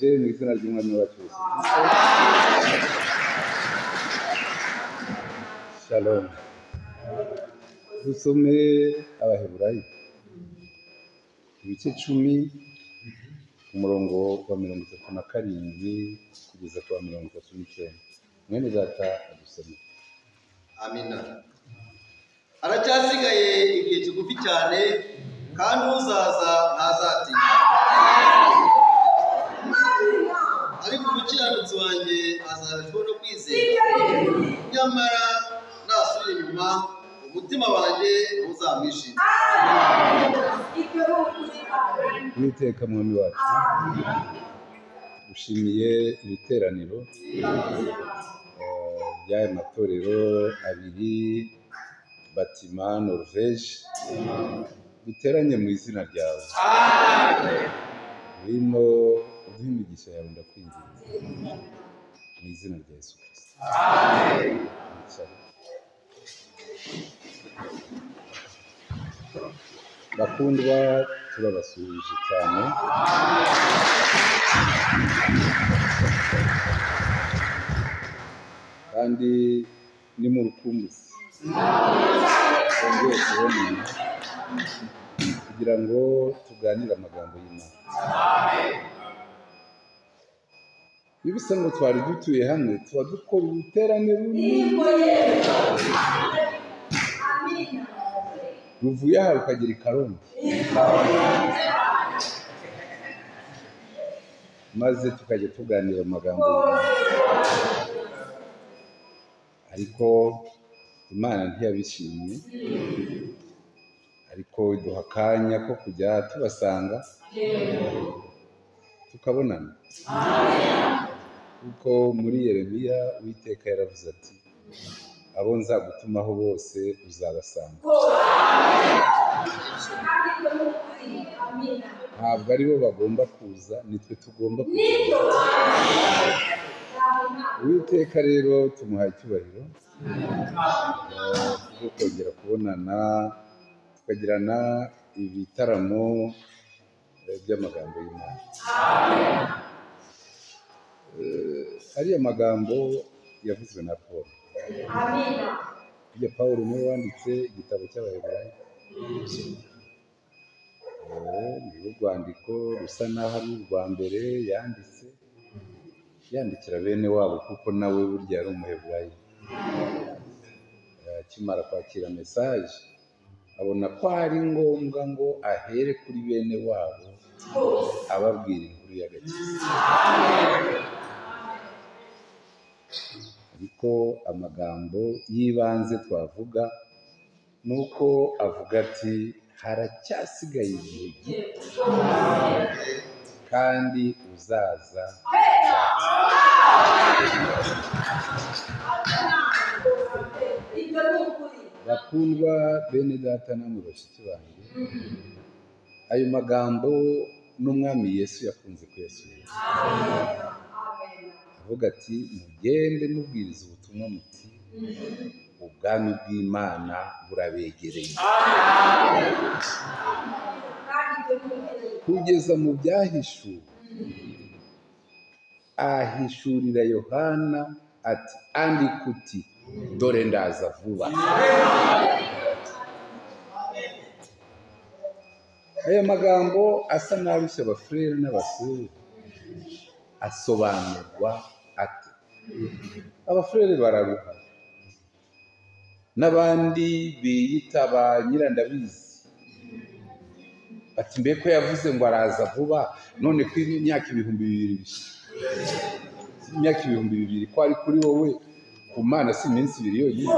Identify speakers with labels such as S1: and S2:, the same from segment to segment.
S1: ndabaramukije mu izina ry'umwami wacu Yesu Kristo. Shalom. Dusome Abaheburayo ibice 10 ku murongo wa 37 kugeza ku 39. Mwene data adusome.
S2: Amina. Aracyasigaye igihe kigufi cyane kandi uzaza ntazatinda. Ariko umukiranutsi wanjye azarajwe no kwizera. Nyamara nasubira inyuma umutima wanjye uzamwishima.
S1: Uwiteka mwami wacu, dushimiye ibiteraniro by'aya matorero abiri Batima Norvège biteranye mu izina ryawe. Wino uduhe imigisha yawe ndakwinginze mu izina rya Yesu Kristo. Bakundwa, turabasuhuje cyane. Kandi ni mu rukumbuzi twongeye kubonana kugira ngo tuganire amagambo y'Imana. Iyo bisa ngo twari dutuye hamwe tuba dukora ibiterane runini ruvuye aha rukagera i Karongi, maze tukajya tuganira amagambo y'Imana. Ariko Imana ntiyabishimye, ariko iduha akanya ko kujya tubasanga tukabonana. Kuko muri Yeremiya Uwiteka yaravuze ati, abo nzagutumaho bose uzabasanga. Ntabwo ari bo bagomba kuza, nitwe tugomba kuza. Uwiteka rero tumuhaye icyubahiro bwo kongera kubonana tukagirana ibitaramo by'amagambo y'Imana. Ariya magambo yavuzwe na Paul. Iyo Paul niwe wanditse igitabo cy'Abaheburayo. Ni urwandiko rusa naho ari urwa mbere yandikira bene wabo, kuko nawe burya ari Umuheburayo. Akimara kwakira mesaje abona ko ari ngombwa ngo ahere kuri bene wabo ababwira inkuru y'agakiza. Ariko amagambo y'ibanze twavuga nuko avuga ati, haracyasigaye igihe gito kandi uzaza. Bakundwa bene data namwe bashiki banjye, ayo magambo n'umwami Yesu yakunze kuyasubira. Avuga ati, mugende mubwiriza ubutumwa muti, ubwami bw'Imana burabegereye. Kugeza mu byahishuwe, ahishurira Yohana ati, andika uti, dore ndaza vuba. Aya magambo asa n'arushya abafurere n'abasore asobanurwa ati, abafurere bararuha n'abandi biyita ba nyirandabizi ati, mbe ko yavuze ngo araza vuba, none ko imyaka 2000 bishize. Imyaka 2000 ko ari kuri wowe, ku Mana si iminsi 2 yonyine.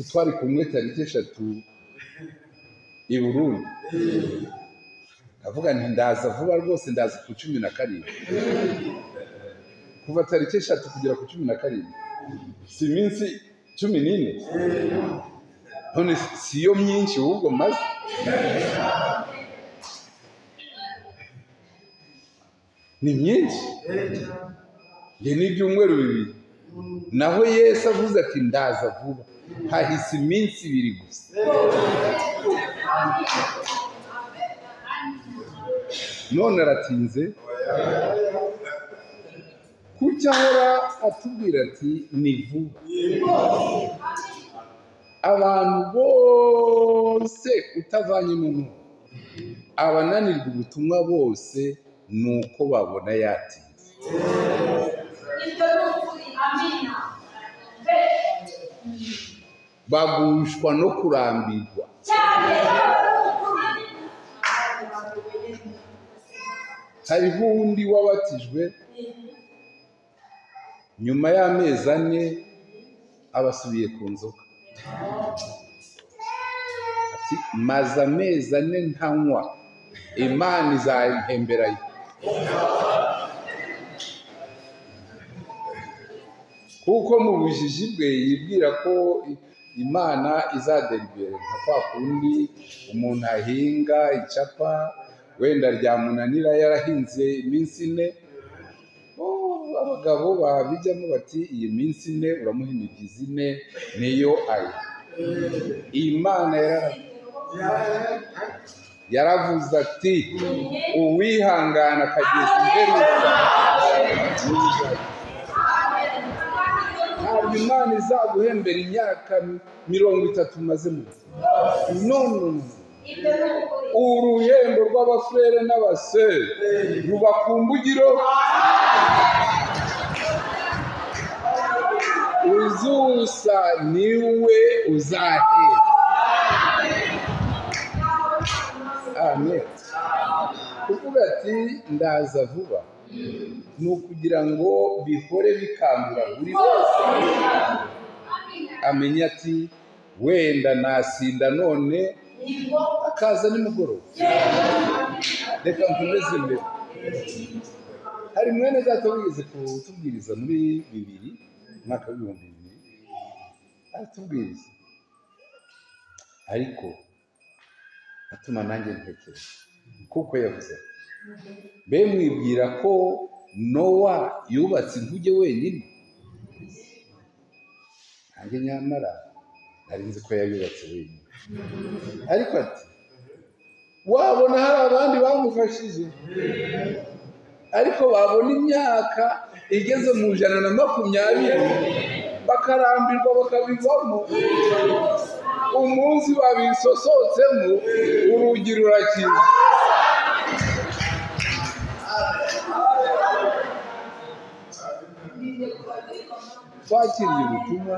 S1: Twari kumwe tariki 3 i Burundi, avuga nti ndaza vuba rwose, ndaza ku 17. Kuva tariki 3 kugera ku 17 si iminsi 14. None siyo myinshi ahubwo maze. Ni myinshi. Nge n'ibyumweru 2. Naho Yesu avuze ati ndaza vuba, hahise iminsi 2 gusa. none aratinze kuki ahora atubwira ati ni vuba. Abantu bose utavanyemo n'umwe, abananirwa ubutumwa bose ni uko babona yatinze. Bagushwa no kurambirwa. Hariho undi wabatijwe nyuma y'amezi 4 abasubiye ku nzoga. Ati maze amezi 4 ntanywa, Imana izampemberayo. Kuko mu bujiji bwe yibwira ko Imana izaderibere nka kwa kundi umuntu ahinga icapa wenda ryamunanira yarahinze iminsi 4. Abagabo babijyamo bati iyi minsi 4 uramuha imigizi 4 niyo ayo. Imana yaravuze ati uwihangana akageza imperuka. Ntabwo Imana izaguhembera imyaka 30 umaze mu none. Uruhembo rw'abafrere n'abasere ruba ku mbugiro. Uzusa niwe uzahera. Amen. Kuvuga ati ndaza vuba ni ukugira ngo bihore bikangura buri wese amenya ati wenda nasinda none akaza nimugoroba. Reka nkomeze imbere. Hari mwene data wigeze kutubwiriza muri 2000 mwaka wa 2000 aratubwiriza, ariko atuma nanjye ntekereza kuko yavuze be mwibwira ko Nowa yubatse inkuge wenyine. Nanjye nyamara narinzi ko yayubatse wenyine, ariko ati wabona hari abandi bamufashije, ariko babona imyaka igeze mu 120 bakarambirwa bakabivamo. Umunsi babisosotsemo urugi rurakinga. Twakiriye ubutumwa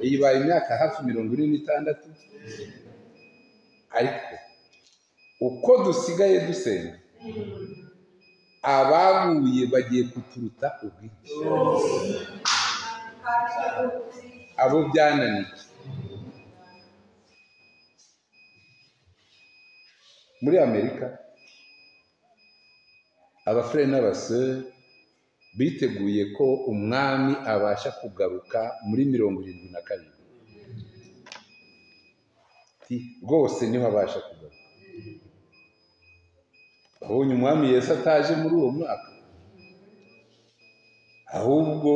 S1: iyibaye imyaka hafi 46, ariko uko dusigaye dusenga abaguye bagiye kuturuta ubwinshi. Abo byananiye muri Amerika, abafrere n'abasore biteguye ko umwami abasha kugaruka muri 72. Rwose niho abasha kugaruka. Abonye umwami Yesu ataje muri uwo mwaka, ahubwo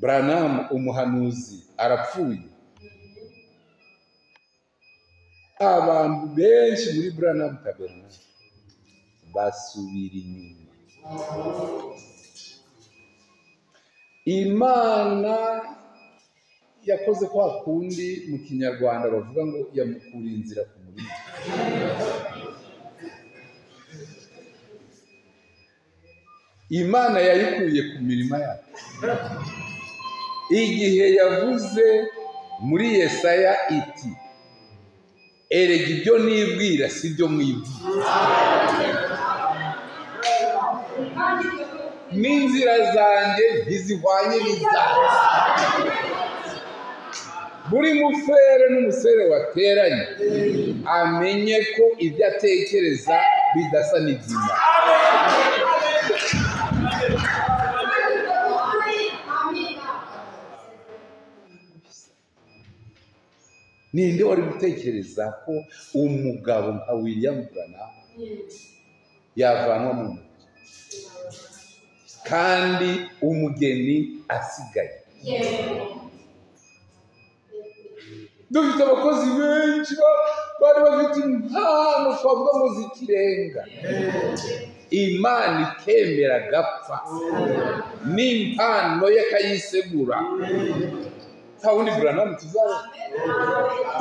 S1: Branham umuhanuzi arapfuye. Abantu benshi muri Branham tabernacle basubira inyuma. Imana yakoze kwa kundi mu Kinyarwanda bavuga ngo yamukuriye inzira ku murima. Imana yayikuye ku mirima yayo. Igihe yavuze muri Yesaya iti erega ibyo nibwira si byo mwibwira, n'inzira zanjye ntizihwanye n'izanjye. Buri mufere n'umusere wateranye amenye ko ibyo atekereza bidasa n'iby'Imana. Ninde wari gutekereza ko umugabo nka William Branham yavanwa mu mujyi kandi umugeni asigaye? dufite abakozi benshi bari bafite impano twavuga ngo zikirenga, Imana ikemera agapfa n'impano ye akayisegura. Nta wundi Branham tuzabona.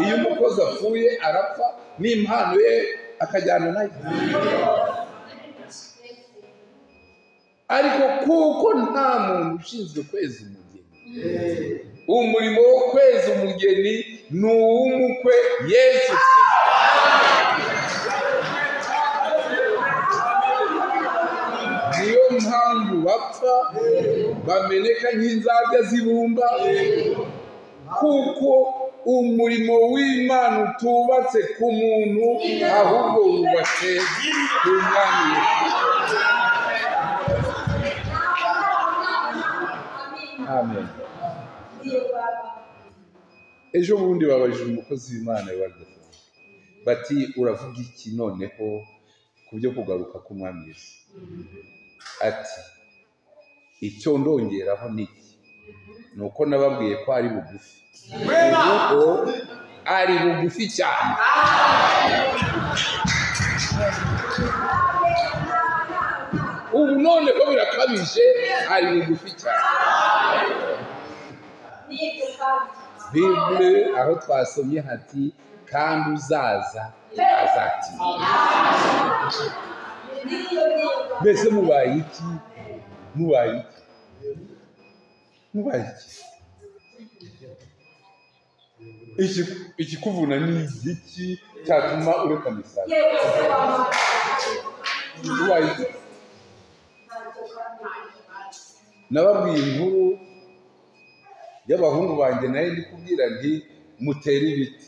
S1: Iyo umukozi apfuye arapfa n'impano ye akajyana nayo. Ariko kuko nta muntu ushinzwe kweza umugeni, umurimo wo kweza umugeni ni uw'umukwe Yesu Kristo. Niyo mpamvu bapfa bameneka nk'inzabya z'ibumba, kuko umurimo w'Imana utubatse ku muntu ahubwo wubatse ku Mwami. Amen. Ejo bundi babajije umukozi w'Imana bati uravuga iki noneho ku byo kugaruka k'Umwami Yesu? Ati icyo ndongeraho niki nuko nababwiye ko ari bugufi, nuko ari bugufi cyane. Ubu none ko birakabije, ari bugufi cyane. Bible aho twasomye hati kandi uzaza ntazatinda. Mbese mubaye iki? Ikikuvuna ni iki cyatuma ureka misa? Mubaye iki? Nababwiye inkuru y'abahungu banjye nayo ndi kubwira nti mutere ibiti.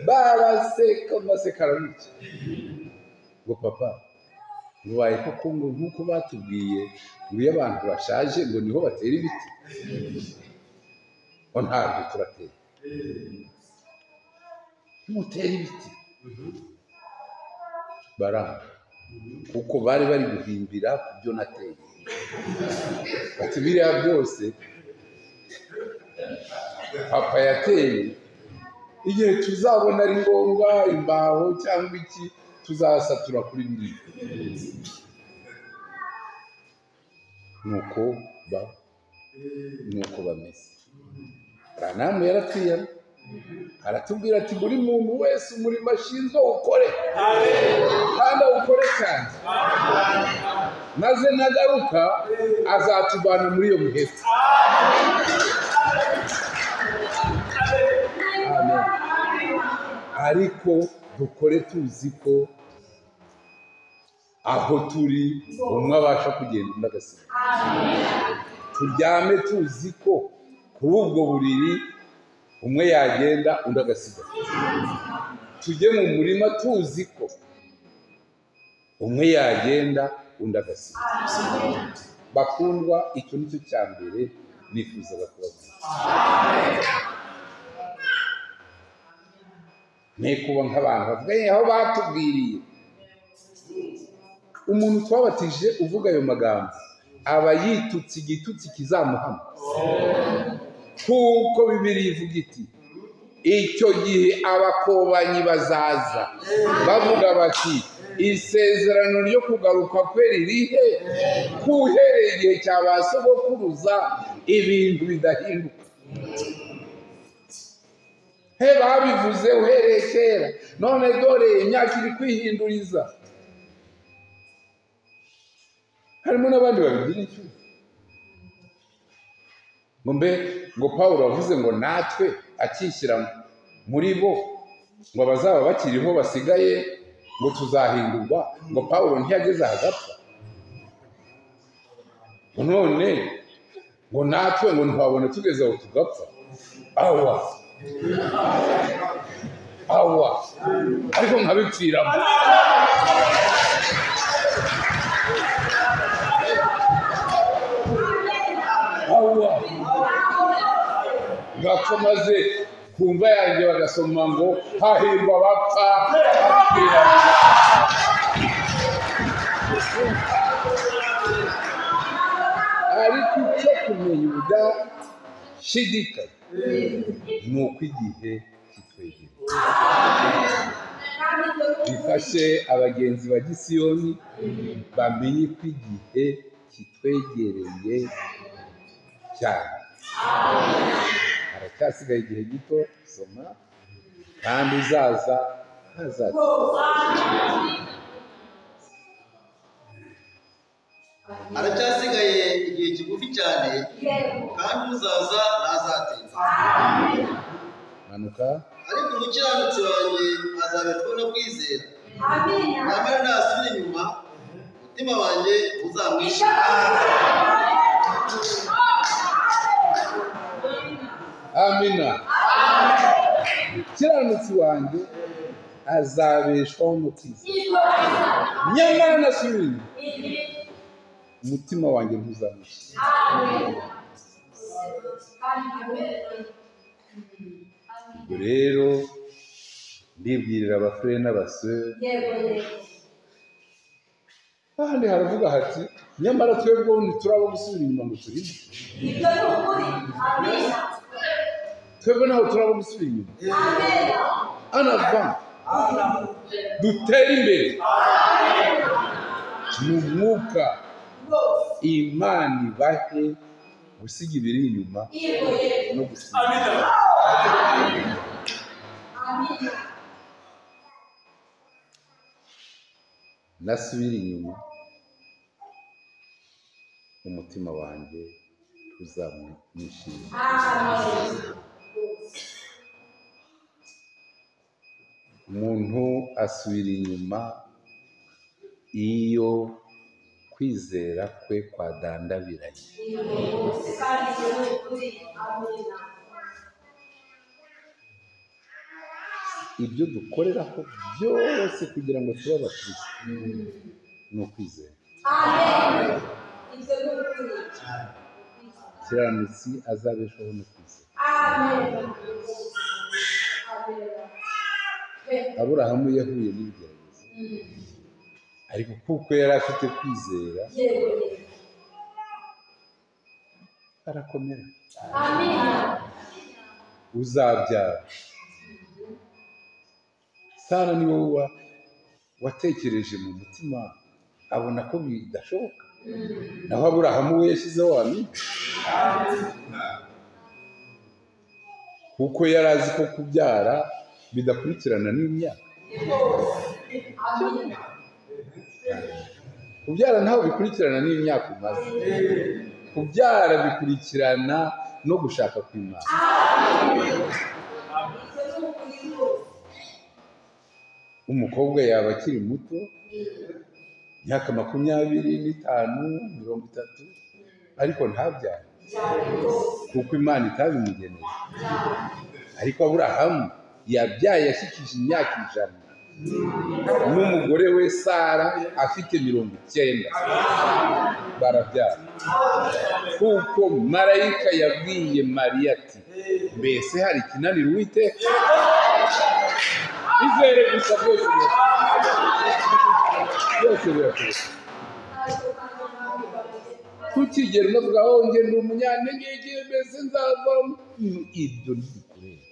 S1: Baraseka arabica ngo papa mubaye koko nk'uko batubwiye ngo iyo abantu bashaje ngo niho batera ibiti, ngo ntabwo turatera. Mutere ibiti. Baranga kuko bari guhimbira ku byo nateye. Ati biriya byose papa yateye, igihe tuzabona ari ngombwa imbaho cyangwa iki tuzasatura kuri biriya. Nuko bameze. Branham yaratwiyana aratubwira ati buri muntu wese umurimo ashinzwe ukore kandi awukore cyane, maze nagaruka azatuvana muri iyo muheto. Amen. Ariko dukore tuzi ko aho turi umwe abasha kugenda undi agasiga. Turyame tuzi ko kuri ubwo buriri umwe yagenda undi agasiga. Tujye mu murima tuzi ko umwe yagenda undi agasiga. Bakundwa, icyo nicyo cya mbere nifuzaga kubabwira. Kuba nk'abantu bavuga aho batubwiriye. Umuntu twabatije uvuga ayo magambo aba yitutse igitutsi kizamuhama, kuko Bibiliya ivuga iti icyo gihe abakobanyi bazaza bavuga bati isezerano ryo kugaruka kwe ririhe, kuhereye igihe cya ba sogokuruza ibintu bidahinduka. Babivuze uhereye kera, none dore imyaka iri kwihinduriza. Harimo n'abandi babigira icyo ngo Pawulo wavuze ngo natwe akishyira muri bo ngo abazaba bakiriho basigaye ngo tuzahindurwa, ngo Pawulo ntiyageze ahagapfa. None ngo natwe ngo ntwabone tugeze aho tugapfa. Awa ariko nkabipfiramo. Gapfa maze kumva yanjye bagasoma ngo hahirwa bapfa bapfira. Ariko icyo kumenya shidikanya ni uko igihe kitwegereye. Bifashe abagenzi ba Gisiyoni bamenye ko igihe kitwegereye cyane. Haracyasigaye igihe gito, soma, kandi uzaza ntazatinda.
S2: haracyasigaye igihe kigufi cyane kandi uzaza ntazatinda.
S1: Manuka.
S2: Ariko umukiranutsi wanjye azabeshwaho no kwizera, nyamara nasubira inyuma umutima wanjye uzamwishima.
S1: Amina. Umukiranutsi wanjye azabeshwaho no kwizera, nyamara nasubira inyuma umutima wanjye ntuzamwishima. Ubwo rero ndibwirira abafure n'abasore, kandi haravuga hati nyamara twebwe ntituraba gusubira inyuma ngo turinde. Twebwe ntaho turaba gusubira inyuma, anava dutere imbere mu mwuka. Imana ibahe gusiga ibiri inyuma no gusubira. Nasubira inyuma umutima wanjye uzamwishima. Umuntu asubira inyuma iyo kwizera kwe kwadandabiranye. Ibyo dukoreraho byose kugira ngo tube abakristo ni ukwizera. Umukiranutsi azabeshwaho no kwizera. Aburahamu yahuye n'ibigeragezo, ariko kuko yari afite kwizera arakomera. Uzabyara. Sara ni wowe watekereje mu mutima abona ko bidashoboka, naho Aburahamu we yashyizeho amina, kuko yari azi ko kubyara bidakurikirana n'imyaka. Kubyara ntaho bikurikirana n'imyaka umaze, kubyara bikurikirana no gushaka kw'Imana. Umukobwa yaba akiri muto, imyaka 25, 30, ariko ntabyare kuko Imana itabimugeneye. Ariko Aburahamu yabyaye ashyikije imyaka 100 n'umugore we Sara afite 90, barabyara. Kuko marayika yabwiye Mariya ati mbese hari ikinanira Uwiteka? Izere gusa, byose birashoboka. Tukigera unavuga aho nge ndi umunyantege nke mbese nzava, ibyo ntibikureba.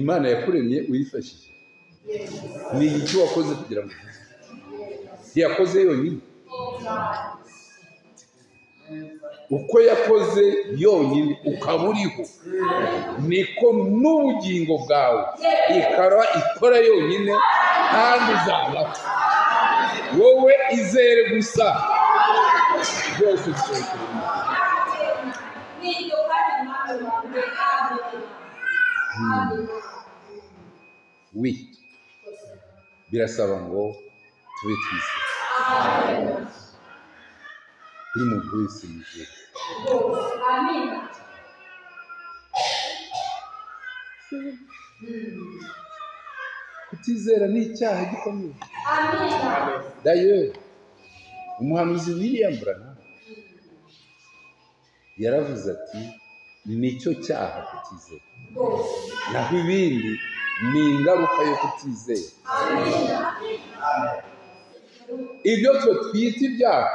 S1: Imana yakuremye uyifashije. Ni iki wakoze kugira ngo yakoze yonyine? Uko yakoze yonyine ukaba uriho, niko n'ubugingo bwawe ikora yonyine, kandi uzabaho. Wowe izere gusa, byose bishoboka. Oui, birasaba ngo tube twizeye. Buri muntu wese yizeye. Kutizera ni icyaha gikomeye. D'ailleurs, umuhanuzi William Branham yaravuze ati nicyo cyaha kutizera, naho ibindi ni ingaruka yo kutizera. Ibyo twe twita ibyaha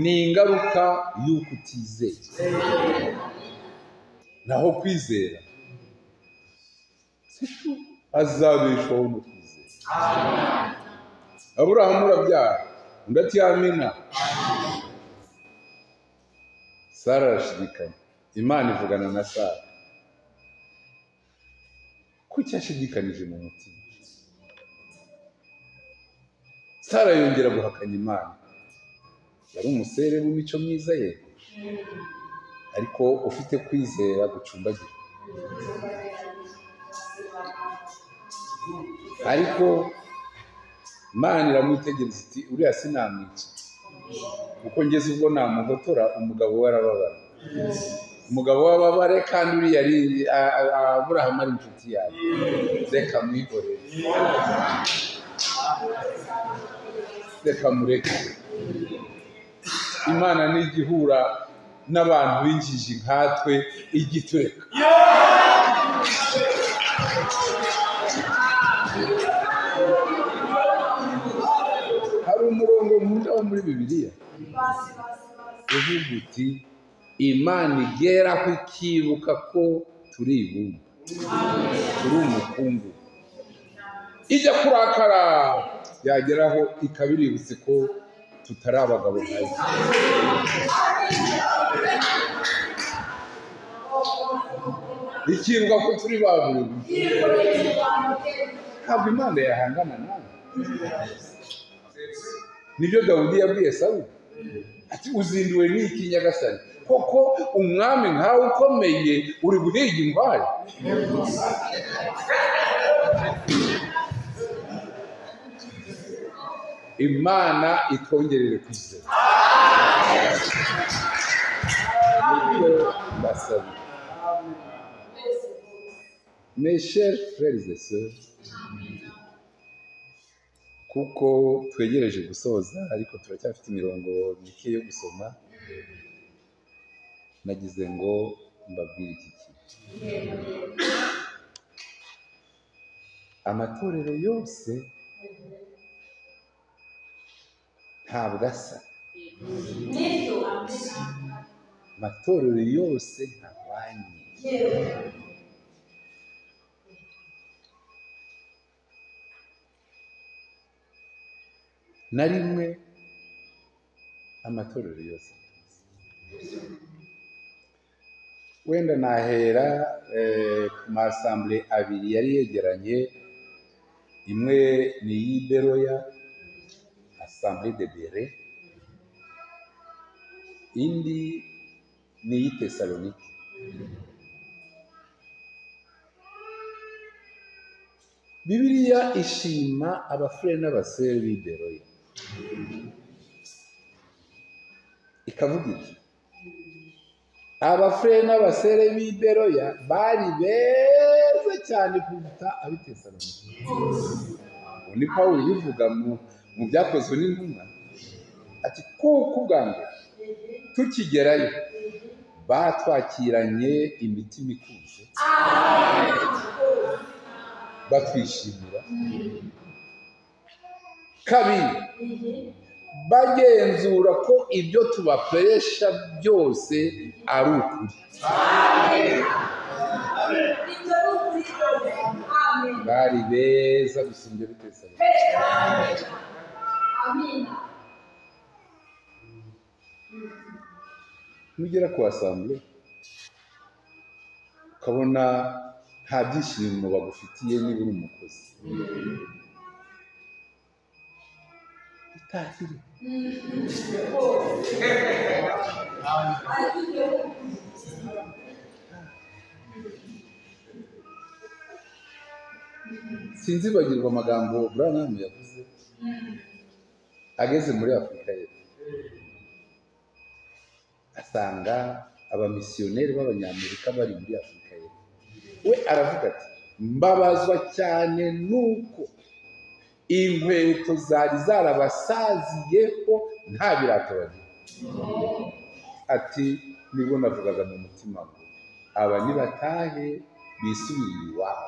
S1: ni ingaruka y'uko utizera. Naho kwizera azabeshwaho no kwizera. Aburahamu urabyara undi ati amina. Sara arashidikanya, Imana ivugana na Sara. Kuki yashidikanije mu mutima? Sara yongera guhakanya Imana. Yari umusere w'imico myiza ye, ariko ufite kwizera gucumbagira. Ariko Imana iramwitegereza iti uriya sinamwica, kuko ngeze ubwo namugotora umugabo we arababara. Umugabo w'ababare kandi uri yari Aburahamu ari inshuti yawe. Reka mwihorere, reka mureke. Imana nigihura n'abantu b'injiji nkatwe igitureka. Hari umurongo nkunda wo muri Bibiliya uvuga uti Imana igeraho ikibuka ko turi ibumba, turi umukungu. Ijya kurakara yageraho ikabiributse ko tutari abagabo nkayo. Ikibuka ko turi baburi. Ntabwo Imana yahangana nawe. Nibyo Dawudi yabwiye Sawuli ati uzinduwe n'iki Nyagasani? Koko umwami nkawe ukomeye uri guhiga intwari? Imana ikongerere kwizera. Mbasaba mes chers frères et sœurs, kuko twegereje gusoza ariko turacyafite imirongo mike yo gusoma, nagize ngo mbabwire iki kintu. Amatorero yose ntabwo asa. Amatorero yose ntabanye. Na rimwe amatorero yose. Wenda nahera ku masambure abiri yari yegeranye. Imwe ni y'Iberoya, Assemblée de Bere, indi ni y'Itesalonike. Bibiliya ishima abafure n'abasere b'Iberoya, ikavuga iti abafure n'abasere b'Iberoya bari beza cyane kuruta ab'Itesalonike. Ni Pawulo ubivuga mu byakozwe n'intumwa ati kuko ubwa mbere tukigerayo batwakiranye imitima ikunze, batwishimira. Kabiri, bagenzura ko ibyo tubakoresha byose ari ukuri. Bari beza gusumbya b'Itesalonike. Nugera ku asambure ukabona nta byishimo bagufitiye niba uri umukozi, itahire. Sinzibagirwa amagambo Branham yavuze ageze muri Afurika y'Epfo. Asanga abamisiyoneri b'Abanyamerika bari muri Afurika y'Epfo. We aravuga ati mbabazwa cyane nuko inkweto zari zarabasaziyeho nta birato bagira. Ati nibwo navugaga mu mutima ngo aba nibatahe bisubirira iwabo.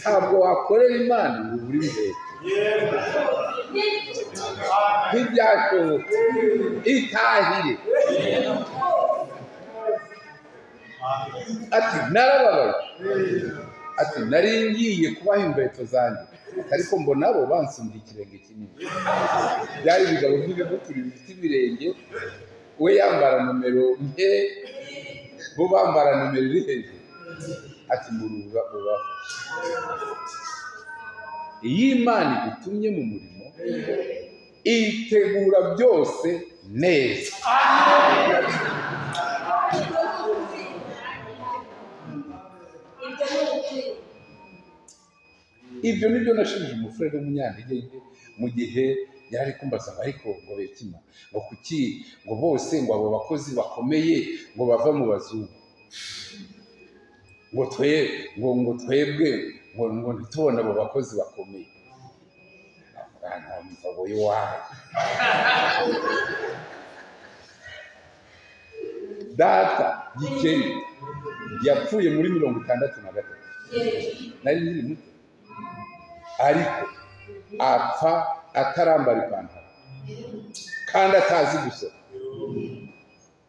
S1: Ntabwo wakorera Imana ngo ubure imbere. Ntibyashoboka. Itahire. Ati narababaye. Ati nari ngiye kubaha inkweto zanjye, ariko mbona abo bansumba ikirenge kinini. Byari ibigabo by'ibiguturi bifite ibirenge, we yambara nomero nke, bo bambara nomero iri hejuru. Ati muruga ubafashe. Iyo Imana igutumye mu murimo, itegura byose neza. Ibyo nibyo nashimije umufurere w'umunyantege mu gihe yari kumbaza ariko ngo Berchyma ngo kuki ngo bose ngo abo bakozi bakomeye ngo bava mu bazungu, ngo twebwe ngo ntitubone abo bakozi bakomeye. Nta mugabo iwawe. Data Gikeli yapfuye muri 63. Nari nkiri muto, ariko apfa atarambara ipantaro kandi atazi gusoma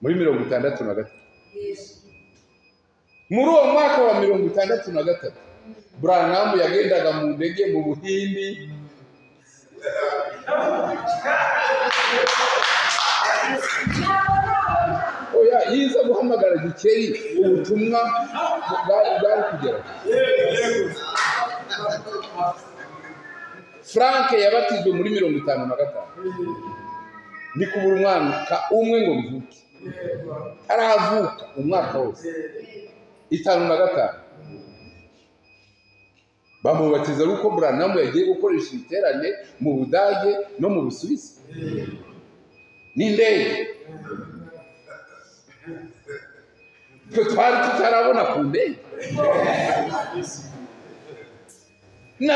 S1: muri 63. Muri uwo mwaka wa 63 Branham yagendaga mu ndege mu Buhindi, yiza guhamagara Gikeli ubutumwa bwari kugera. Frank yabatijwe muri 55. Ndi kubura umwaka umwe ngo mvuke. Aravuka umwaka wose 55. Bamubatiza uko Branham yagiye gukoresha ibiterane mu Budage no mu Busuwisi n'indege. Twari tutarabona ku ndege. Na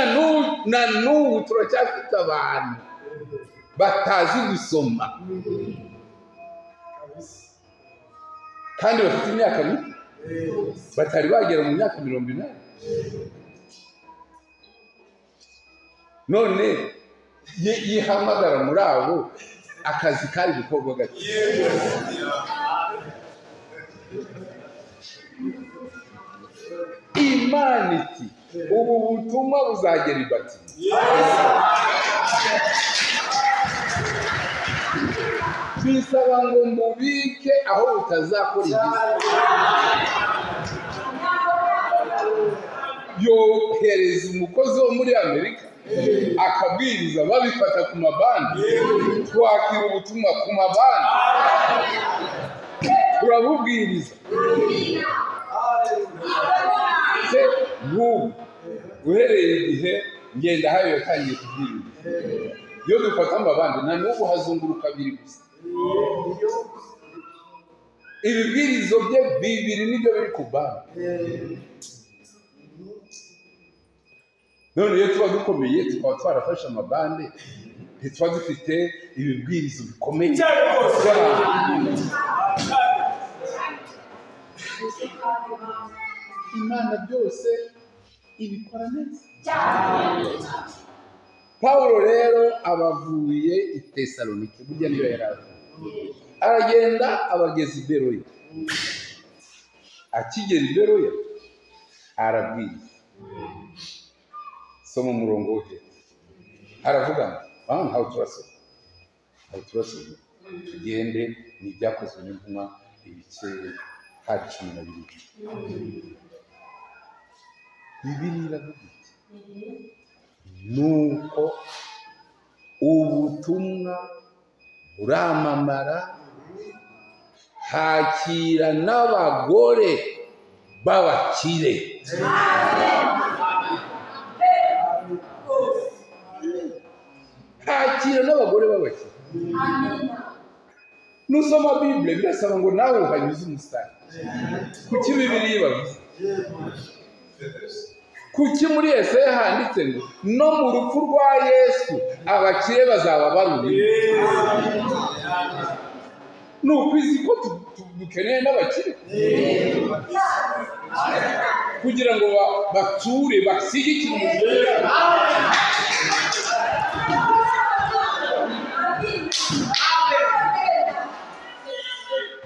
S1: n'ubu turacyafite abantu batazi gusoma kandi bafite imyaka mike, batari bagera mu myaka 80. None yihamagara muri abo, akazi kari gukorwa gake. Imana iti ubu butumwa buzagera ibati. Bisaba ngo mubike aho utazakora igihe. Yohereza umukozi wo muri Amerika akabwiriza, babifata ku mabandi, twakira ubutumwa ku mabandi, turabubwiriza. N'ubu uhereye igihe ngenda hayo yatangiye kubwiriza, iyo dufata amabandi na n'ubu hazunguruka 2 gusa. Ibibwirizo bye 2 nibyo biri ku bandi. None iyo tuba dukomeye tukaba twarafashe amabande, ntituba dufite ibibwirizo bikomeye. Imana byose ibikora neza. Pawulo rero abavuye i Tesalonike, burya niyo yaravuye, aragenda abageza i Beroya. Akigera i Beroya arabwiriza. Soma umurongo we, aravuga ngo ntawe turasoma, tugende n'ibyakozwe n'intumwa ibice 12. Bibiliya iravuga iti nuko ubutumwa buramamara, hakira n'abagore b'abakire. Hakira n'abagore b'abakire. Nusoma Bible birasaba ngo nawe uhanyuze umusitari. Kuki Bibiliya bavuze? Kuki muri Yesaya handitse ngo no mu rupfu rwa Yesu abakire bazaba baruri? n'ukwizi ko dukeneye n'abakire kugira ngo bature bashyigikire umubiri.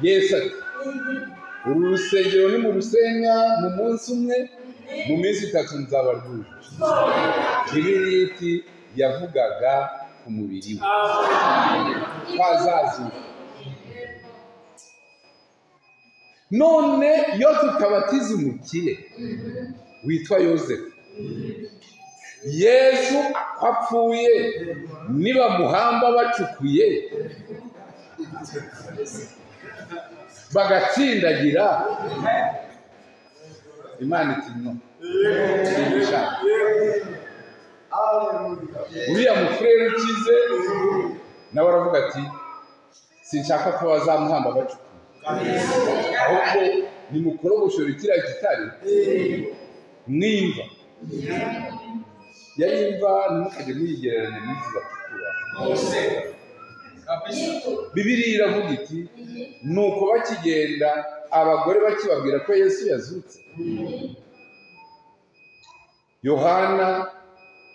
S1: Yesu ati uru rusengero ni mu rusenya mu munsi umwe, mu minsi 3 nzaba rwuje. Bibiliya iti yavugaga ku mubiri we hazazuka. None iyo tutabatiza umukire witwa Yosefu, Yesu apfuye niba muhamba bacukuye bagatsindagira, Imana iti no, uriya mufurere ukize nawe aravuga ati sinshaka ko bazamuhamba bacukuye, ahubwo nimukoroboshore kiriya gitare mwimva. Yari imva, ntimukajye muyigereranya n'izi bacukura. Bibiliya iravuga iti nuko bakigenda abagore bakibabwira ko Yesu yazutse, Yohana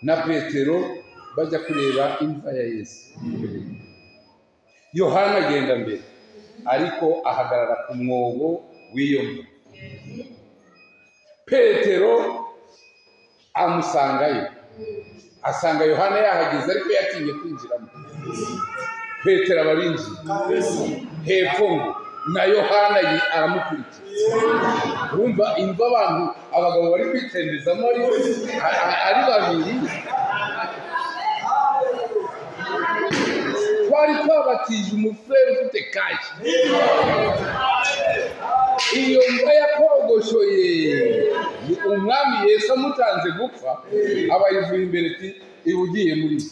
S1: na Petero bajya kureba imva ya Yesu. Yohana agenda mbere ariko ahagarara ku mwobo w'iyo mva. Petero amusangayo, asanga Yohana yahageze ariko yatinye kwinjiramo. Petero abarinjiye hepfo ngo na Yohana aramukurikira. Urumva imva abantu abagabo bari kwitembezamo ari babiri. Twari twabatije umufurere ufite kashi. Iyo mva yakorogoshoye umwami Yesu amutanze gupfa, abayivuye imbere ati iba ugiye muri yo.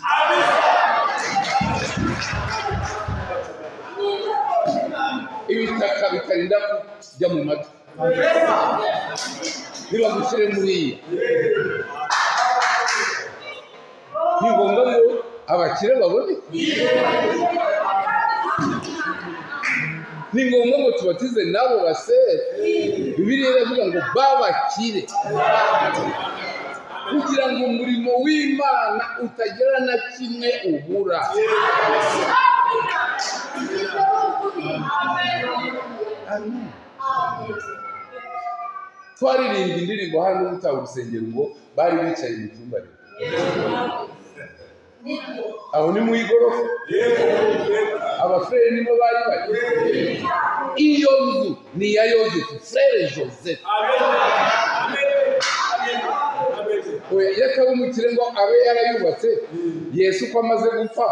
S1: Ibitaka bikarinda kujya mu matwi ntibagushyire muri iyo. Ni ngombwa ngo abakire babone, ni ngombwa ngo tubatize nabo basere. Bibiliya iravuga ngo babakire kugira ngo umurimo w'Imana utagira na kimwe ubura. Amen. Twaririmba indirimbo hano gutaha urusengero ngo bari bicaye mu cyumba rero. Aho ni mu igorofa, abafurere nibo bari bari. Iyo nzu ni iya Yosefu, Frere Joseph. Yakaba umukire ngo abe yarayubatse. Yesu ko amaze gupfa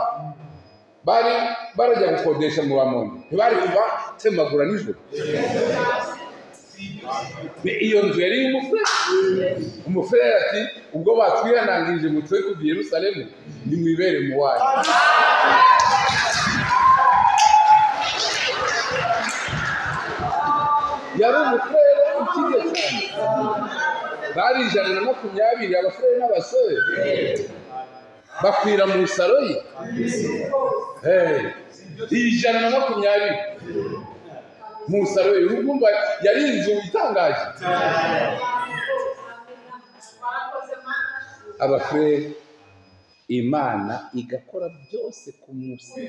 S1: barajya gukodesha mu bamuntu, ntibari kuba temagura nijoro. Iyo nzu yari umufurere ati ubwo batwihanangirije ngo twe kuva i Yerusalemu nimwibere mu wanyu. Yari umufurere ukize cyane, bari 120 abafurere n'abasore bakwira mu saro ye. 120 mu saro ye. Urumva yari inzu itangaje. Abafurere Imana igakora byose ku munsi.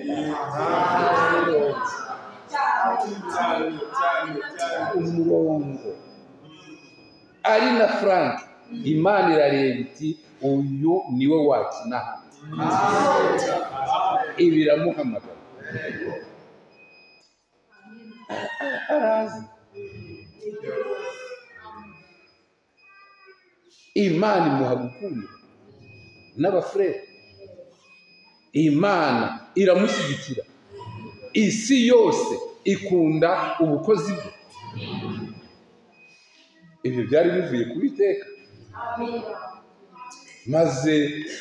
S1: Umurongo ari na Frank, Imana irareba iti uyu niwe wakina hano. Ibiramuhamagara arazi. Imana imuha gukunda n'abafurere. Imana iramushyigikira. Isi yose ikunda ubukozi bwe. Ibyo byari bivuye ku Uwiteka. Maze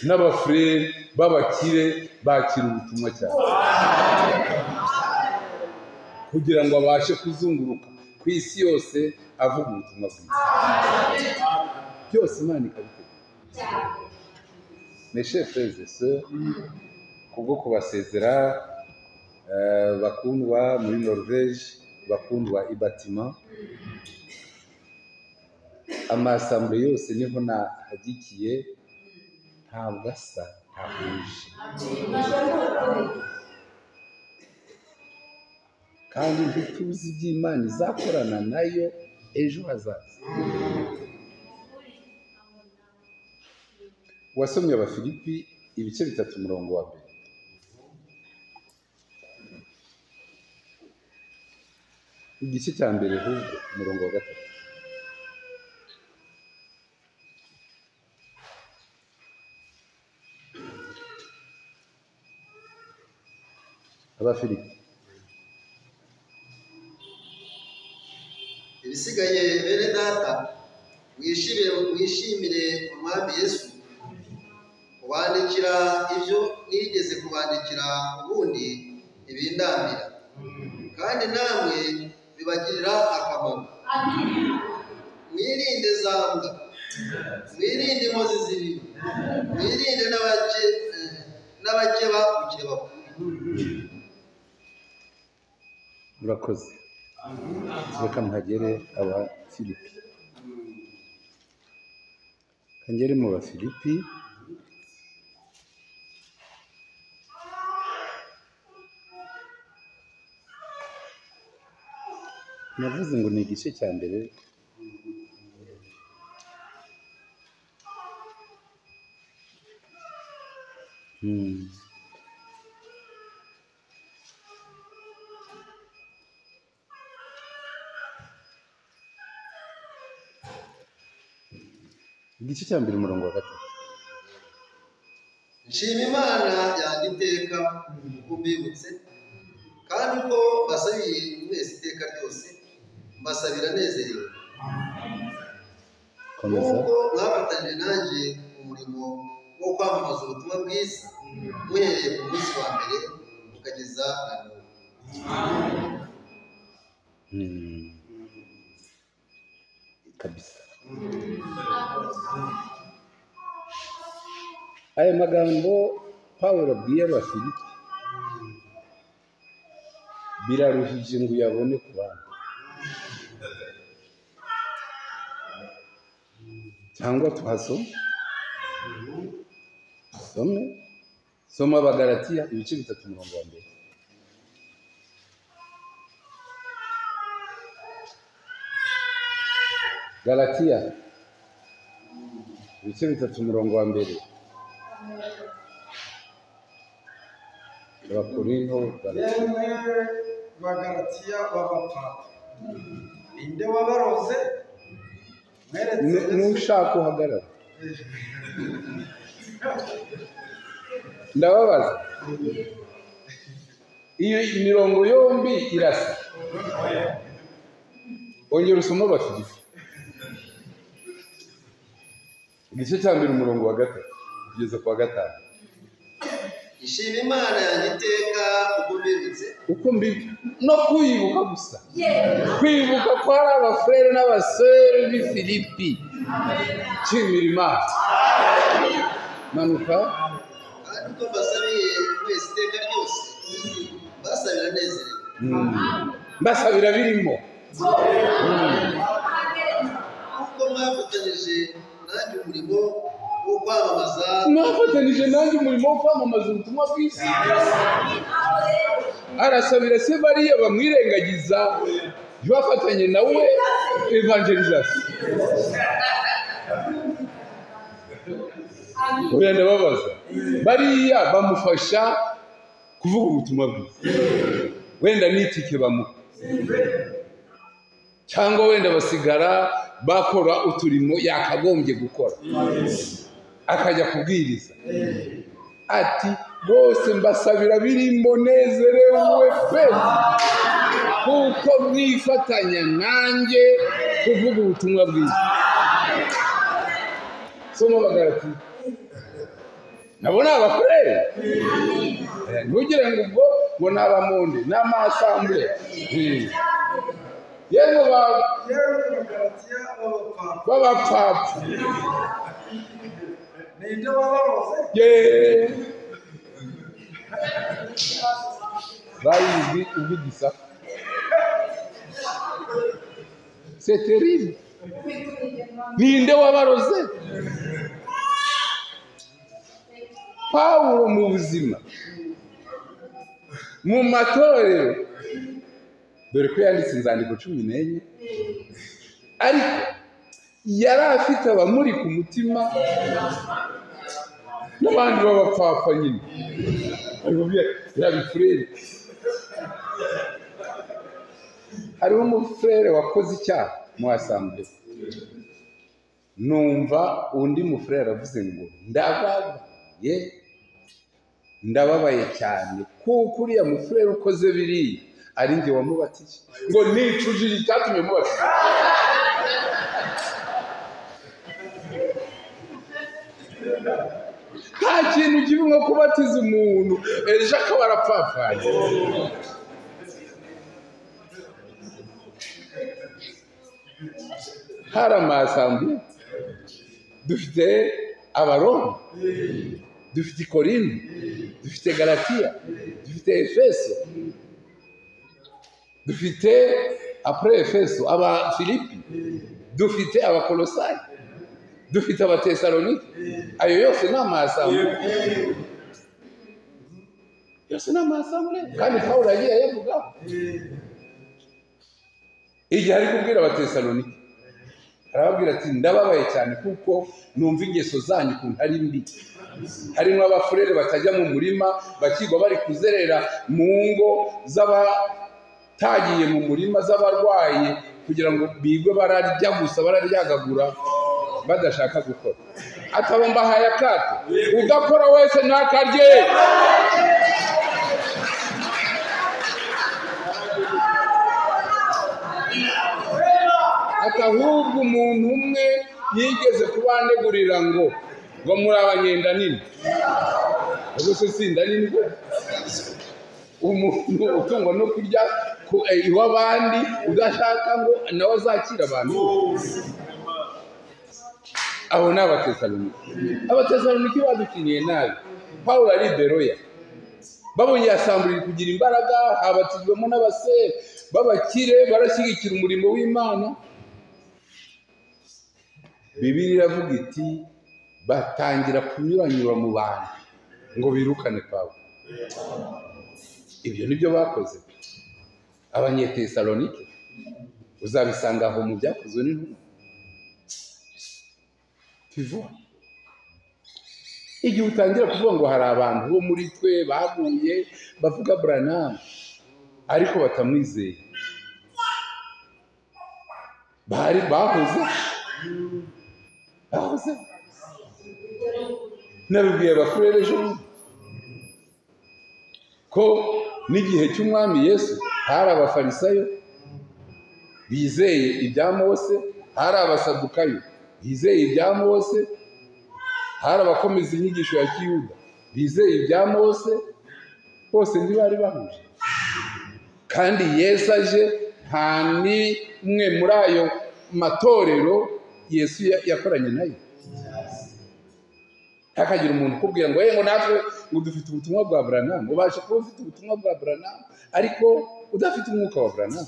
S1: n'abafurere b'abakire bakira ubutumwa cyane kugira ngo abashe kuzunguruka ku isi yose avuga ubutumwa bwiza. Byose Imana ikabitegura. Mes chers frères et sœurs, kubwo kubasezera bakundwa muri Norvège, bakundwa i Bâtiment, amasambure yose niho nahagikiye, ntabwo asa, ntahuje, kandi ntituzi iby'Imana izakorana nayo ejo hazaza. Wasomye Abafilipi ibice 3 umurongo wa 1. Igice cya mbere ahubwo umurongo wa 3. Abafilipi.
S2: Ibisigaye bene data, mwishimire umwami Yesu, kubandikira ibyo nigeze kubandikira ubundi ibindambira, kandi namwe bibagirira akamaro. Mwirinde zambwa, mwirinde inkozi z'ibibi, mwirinde n'abakeba ukiri bakuru.
S1: Murakoze. Reka muhagere Abafilipi. Kangere mu Bafilipi navuze ngo ni igice cya mbere. Igice cya mbere umurongo wa 3.
S2: Nshima Imana yanjye iteka uko mbibutse, kandi uko mbasabiye mwese iteka ryose, mbasabira nezerewe, kuko mwafatanyije nanjye umurimo wo kwamamaza ubutumwa bwiza, muhereye ku munsi wa mbere mukageza na n'ubu.
S1: Kabisa. Aya magambo Pawulo abwiye Abafilipi biraruhije ngo uyabone ku bantu, cyangwa tuhasome. Soma Abagalatiya ibice 3 umurongo wa 1. Galatiya ibice 3 umurongo wa 1. Abakorinto
S3: Bagalatiya b'abapapa, ninde wabaroze?
S1: Nushaka uhagarara. Ndababaza, iyo imirongo yombi irasa. Ongera usoma Abafilipi igice cya mbere umurongo wa 3 kugeza ku wa 5.
S2: Ishima Imana yanjye iteka uko mbibutse,
S1: no kwibuka gusa. Kwibuka ko ari abafrere n'abasore b'i Filipi. Nshimira Imana. Manuka.
S2: Kandi uko mbasabiye mwese iteka ryose, mbasabira nezerewe.
S1: Mbasabira birimo.
S2: Kuko mwafatanyije nanjye umurimo wo kwamamaza.
S1: Mwafatanyije nanjye umurimo wo kwamamaza ubutumwa bwiza. Arasabira se bariya bamwirengagiza, bafatanye nawe evangelization. Oya ndababaza, bariya bamufasha kuvuga ubutumwa bwiza. Wenda nitike bamuha, cyangwa wenda basigara bakora uturimo yakagombye gukora, akajya kubwiriza. Ati bose mbasabira birimo nezerewe pe, kuko mwifatanya nanjye kuvuga ubutumwa bwiza. Soma Abagalatiya. Nabo ni abafurere. Ntugire ngo ubwo ngo ni abamonde n'amasambure. Yego
S3: Bagalatiya
S1: b'abapapa.
S3: ninde wabaroze?
S1: bayizi ubw'igisaka. C'est terrible. Ninde wabaroze? Pawulo mu buzima, mu matorero, dore ko yanditse inzandiko 14, ariko yari afite abamuri ku mutima n'abandi b'abapfapfa nyine. Frere, hariho umufrere wakoze icyaha mu asambwe, numva undi mufrere avuze ngo ndababaye cyane kuko uriya mufrere ukoze biriya ari njye wamubatije, ngo nicujije icyatumye mubatiza. Nta kintu kibi nko kubatiza umuntu ejo akaba arapfapfanye. Hari amasambu, dufite Abaroma, dufite Korinto, dufite Galatiya, dufite Efeso, dufite apre Efeso Abafilipi, dufite Abakolosayi, dufite Abatesalonike. Ayo yose ni amasambu, yose ni amasambu. Kandi Pawulo yagiye ayavugaho igihe ari kubwira Abatesalonike, arababwira ati ndababaye cyane kuko numva ingeso zanyu ukuntu ari mbi. Harimo abafurere batajya mu murima, bakigwa bari kuzerera mu ngo z'abatagiye mu murima z'abarwayi kugira ngo bigwe bararya gusa, bararyagagura badashaka gukora. Atabombahaye akato, udakora wese ntakarye. Ahubwo umuntu umwe yigeze kubanegurira ngo muri abanyenda nini. Ubwo se sinda nini ko umuntu utungwa no kurya iw'abandi udashaka ngo nawe azakira abantu. Abo ni Abatesalonike. Abatesalonike badukiniye nabi. Pawulo ari Beroya, babonye asambura kugira imbaraga, habatizwemo n'abasere b'abakire barashyigikira umurimo w'Imana. Bibiliya iravuga iti batangira kunyuranyura mu bantu ngo birukane Pawulo. Ibyo nibyo bakoze Abanyetesalonike, uzabisanga aho mu byakozwe n'intumwa. Igihe utangira kuvuga ngo hari abantu bo muri twe baguye bavuga Branham ariko batamwizeye, bahoze nabibwiye abafurere ejo ko n'igihe cy'umwami Yesu hari abafarisayo bizeye ibya Mose, hari abasadukayo bizeye ibya Mose, hari abakomeza inyigisho ya Kiyuda bizeye ibya Mose. Bose ntibari bahuje, kandi Yesu aje nta n'imwe muri ayo matorero Yesu yakoranye nayo. Hakagira umuntu ukubwira ngo ngo natwe ngo dufite ubutumwa bwa Branham, ubasha kuba ufite ubutumwa bwa Branham ariko udafite umwuka wa Branham.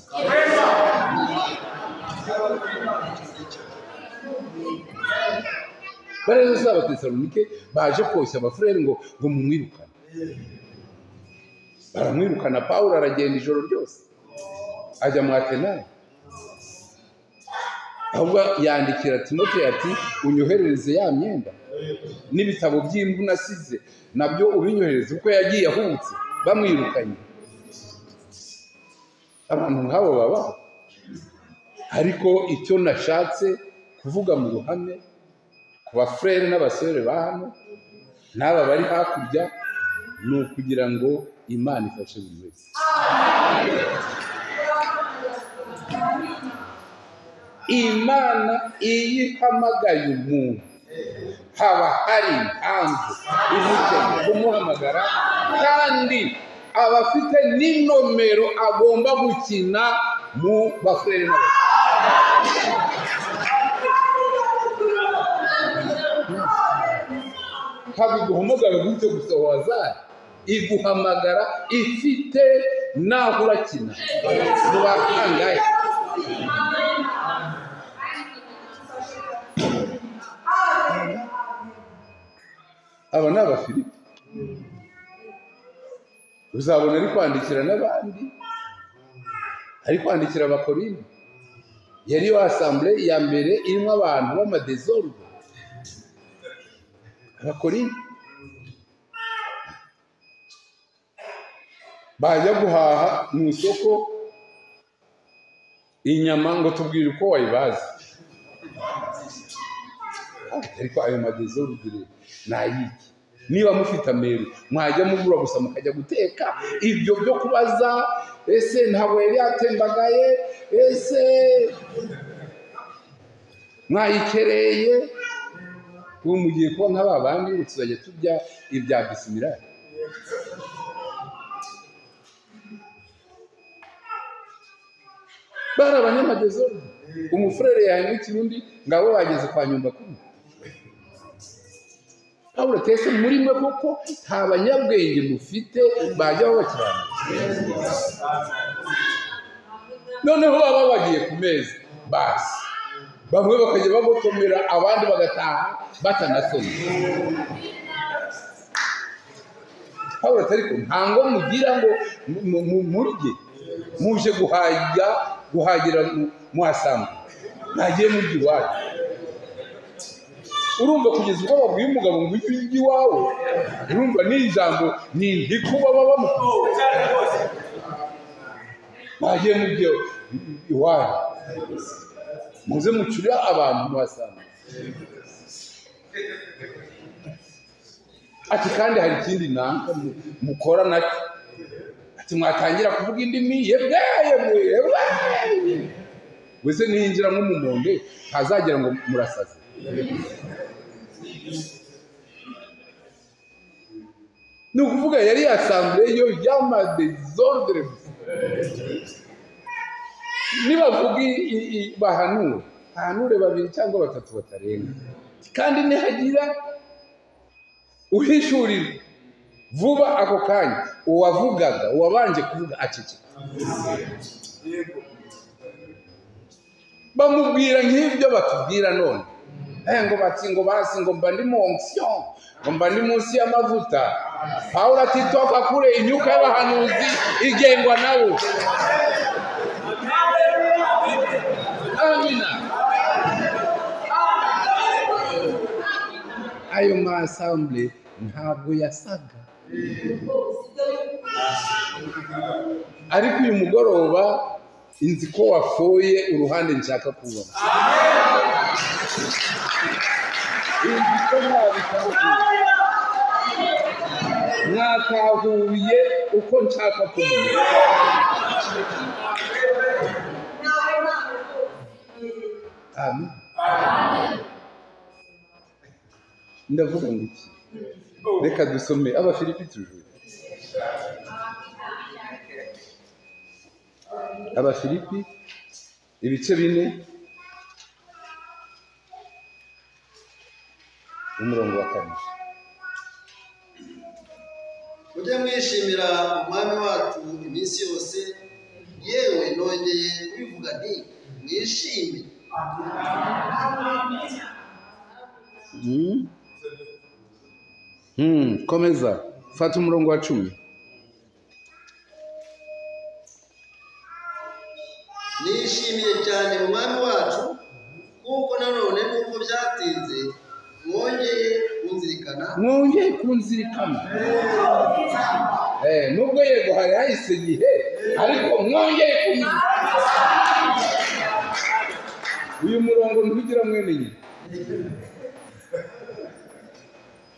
S1: Bareze z'Abatesalonike baje koshya abafurere ngo mumwirukane. Baramwirukana. Pawulo aragenda ijoro ryose ajya mu Atenayi, ahubwo yandikira Timoteyo ati unyoherereze ya myenda n'ibitabo by'imbu nasize nabyo ubinyohereze, kuko yagiye ahubutse bamwirukanye. Abantu nk'abo babaho. Ariko icyo nashatse kuvuga mu ruhame ku bafrere n'abasore ba hano n'aba bari hakurya ni ukugira ngo Imana ifashe buri wese. Imana iyihamagaye umuntu haba hari impamvu imuteye kumuhamagara, kandi aba afite n'inomero agomba gukina mu bafrere n'abasore. Ntabwo iguhamagara gutyo gusa wazari, iguhamagara ifite naho urakina mu bakangaye aba ni abafilipi uzabona ari kwandikira n'abandi ari kwandikira abakorinto yari yo assemblée ya mbere irimo abantu b'amadesordre abakorinto bajya guhaha mu isoko inyama ngo tubwire uko wayibaza ariko ayo madesordre nayiki niba mufite ameru mwajya mugura gusa mukajya guteka ibyo byo kubaza ese ntabwo yari yatembagaye ese mwayikereye ubu mugiye kuba nk'aba bandi ngo tuzajya turya ibya bismillah bara abanyamadesordre umufrere yahindukira undi ngabo bageze kwa nyumba kumwe Pawulo tese muri mwe koko nta banyabwenge mufite bajya babakirana noneho baba bagiye ku meza basi bamwe bakajya bagotomera abandi bagataha batanasomye Pawulo ariko ntango mugira ngo murye muje guhagira mu asamba nagiye murye iwacu urumva kugeza ubwo babwiye umugabo ngo ujye ujya iwawe urumva ni ijambo ni ntikuba babamo nagiye murye iwacu muze mucurira abantu mu asamba ati kandi hari ikindi nanga mukora nacyo ati mwatangira kuvuga indimi yebwe wese ninjira nko mu monde ntazagera ngo murasaze ni ukuvuga yari assemblée yo y'amadesordre nibavuga bahanure babiri cyangwa batatu batarenga kandi nihagira uhishurira vuba ako kanya uwavugaga uwabanje kuvuga aceceka bamubwira nk'ibyo batubwira none ngo bati ngo basi ngo mba ndi mu onction ngo mba ndi munsi y'amavuta Pawulo ati toka kure inyuka y'abahanuzi igengwa nabo amina ayo ma assemblée ntabwo yasaga ariko uyu mugoroba inzi ko wafoye uruhande nshaka kubona inzi ko mwakahuye uko nshaka kubona amen ndavuga ngo iki reka dusome abafilipi tujuru abafilipi ibice 4 umurongo wa 4
S2: mujye mwishimira umwami wacu iminsi yose yewe nongeye kubivuga nti mwishime
S1: komeza fata umurongo wa 10
S2: nishimiye cyane umwami wacu kuko nanone nubwo byatinze mwongeye kunzirikana nubwo yego hari hahise igihe ariko mwongeye kunzirikana uyu murongo ntugira mwene nyine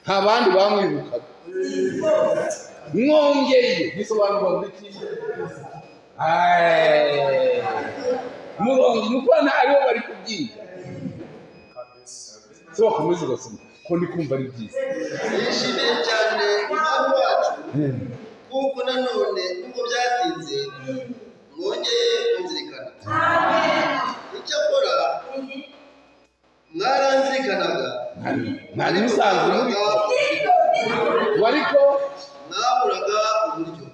S2: nta bandi bamwibukaga mwongeye bisobanurwa ngo iki murongo nuko ntariho bari kubyiga so bakomeze ugasoma ko ndi kumva ari byiza nishimiye cyane umwami wacu kuko nanone nubwo byatinze mwongeye kunzirikana icyo akora mwaranzirikanaga
S1: mwari musanzwe muri ariko
S2: mwaburaga uburyo